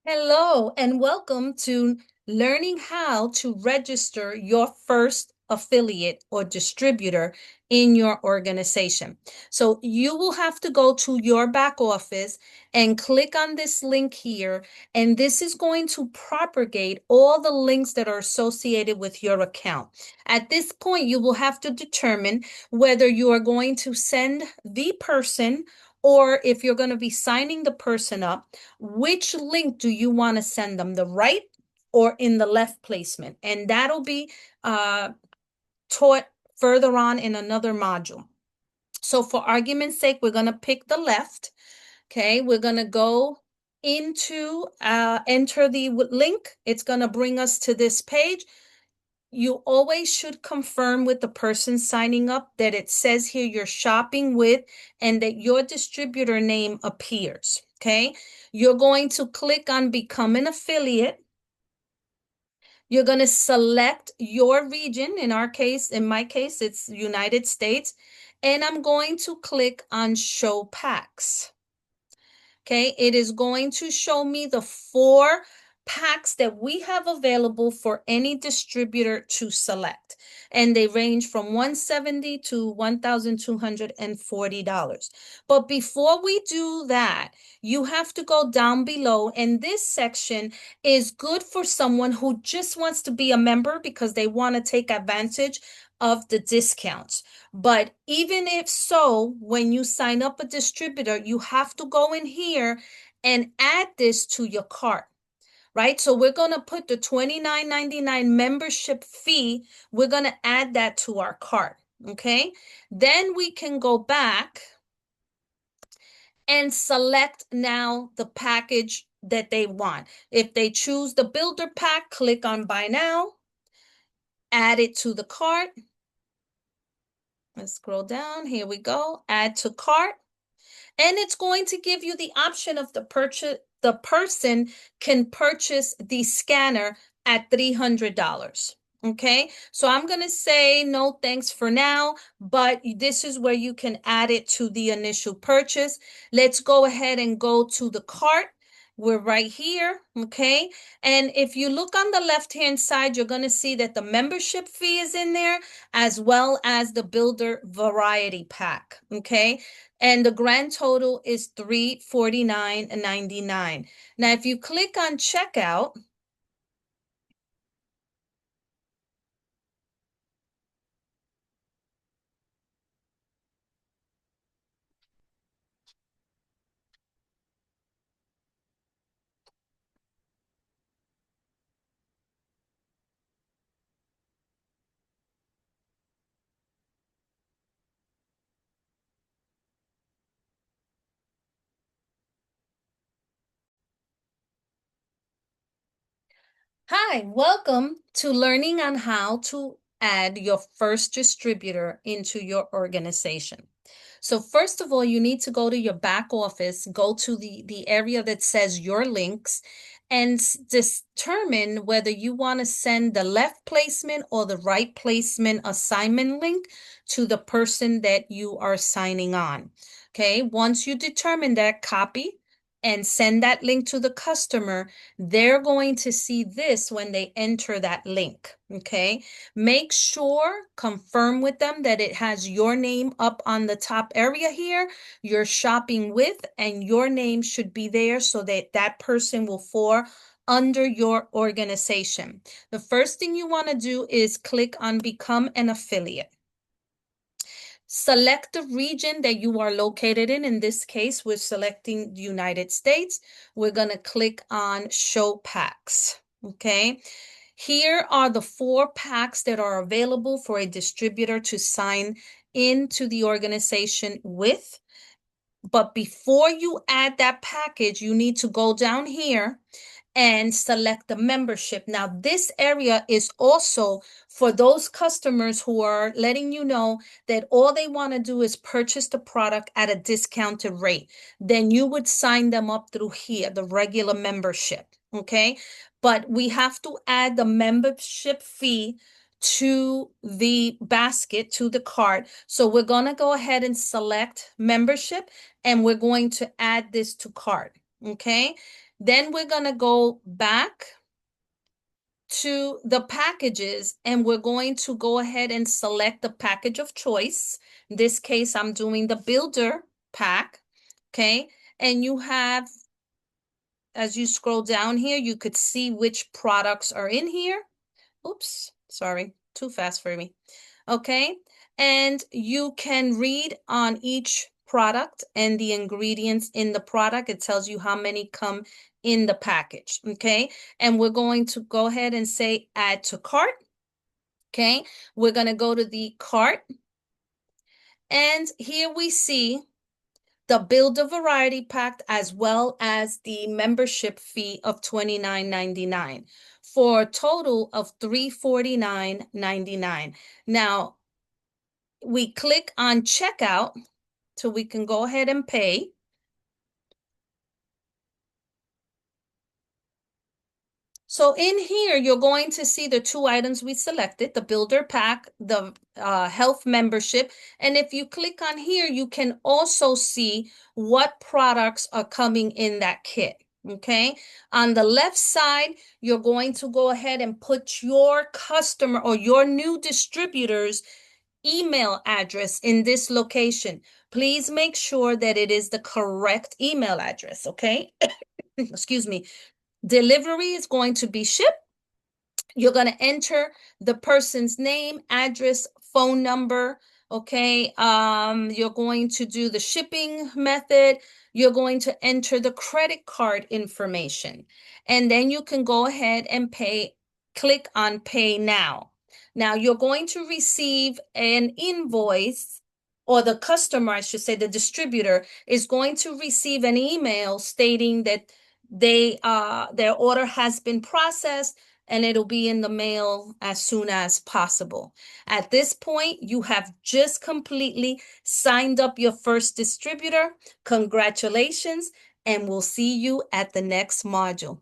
Hello, and welcome to learning how to register your first affiliate or distributor in your organization. So you will have to go to your back office and click on this link here, and this is going to propagate all the links that are associated with your account. At this point, you will have to determine whether you are going to send the person or if you're going to be signing the person up, which link do you want to send them, the right or in the left placement? And that'll be taught further on in another module. So for argument's sake, we're going to pick the left. Okay, we're going to go into enter the link. It's going to bring us to this page. You always should confirm with the person signing up that it says here you're shopping with and that your distributor name appears. Okay, you're going to click on become an affiliate. You're going to select your region. In my case, it's United States. And I'm going to click on show packs. Okay, it is going to show me the 4 packs that we have available for any distributor to select. And they range from $170 to $1,240. But before we do that, you have to go down below. And this section is good for someone who just wants to be a member because they want to take advantage of the discounts. But even if so, when you sign up a distributor, you have to go in here and add this to your cart, right? So we're going to put the $29.99 membership fee. We're going to add that to our cart, okay? Then we can go back and select now the package that they want. If they choose the builder pack, click on buy now, add it to the cart. Let's scroll down. Here we go. Add to cart. And it's going to give you the option of the purchase. The person can purchase the scanner at $300. Okay, so I'm going to say no thanks for now, but this is where you can add it to the initial purchase. Let's go ahead and go to the cart. We're right here, okay? And if you look on the left-hand side, you're going to see that the membership fee is in there, as well as the builder variety pack, okay? And the grand total is $349.99. Now, if you click on checkout, hi, welcome to learning on how to add your first distributor into your organization. So first of all, you need to go to your back office, go to the area that says your links, and determine whether you want to send the left placement or the right placement assignment link to the person that you are signing on. Okay, once you determine that, copy and send that link to the customer. They're going to see this when they enter that link. Okay, make sure, confirm with them that it has your name up on the top area here, you're shopping with, and your name should be there so that that person will fall under your organization. The first thing you want to do is click on become an affiliate. Select the region that you are located in. In this case, we're selecting the United States. We're going to click on show packs. Okay. Here are the 4 packs that are available for a distributor to sign into the organization with. But before you add that package, you need to go down here and select the membership. Now, this area is also for those customers who are letting you know that all they want to do is purchase the product at a discounted rate. Then you would sign them up through here, the regular membership, okay? But we have to add the membership fee to the basket, to the cart. So we're going to go ahead and select membership, and we're going to add this to cart. Okay. Then we're going to go back to the packages and we're going to go ahead and select the package of choice. In this case, I'm doing the builder pack. Okay. And you have, as you scroll down here, you could see which products are in here. Oops, sorry, too fast for me. Okay. And you can read on each product and the ingredients in the product. It tells you how many come in the package. Okay. And we're going to go ahead and say add to cart. Okay. We're going to go to the cart. And here we see the Build a Variety Pack as well as the membership fee of $29.99 for a total of $349.99. Now, we click on checkout so we can go ahead and pay. So in here, you're going to see the two items we selected, the builder pack, the health membership. And if you click on here, you can also see what products are coming in that kit. Okay. On the left side, you're going to go ahead and put your customer or your new distributor's email address in this location. Please make sure that it is the correct email address. Okay. Excuse me. Delivery is going to be shipped. You're going to enter the person's name, address, phone number. Okay. You're going to do the shipping method. You're going to enter the credit card information. And then you can go ahead and pay, click on pay now. Now you're going to receive an invoice, or the customer, I should say, the distributor is going to receive an email stating that their order has been processed and it'll be in the mail as soon as possible. At this point, you have just completely signed up your first distributor. Congratulations, and we'll see you at the next module.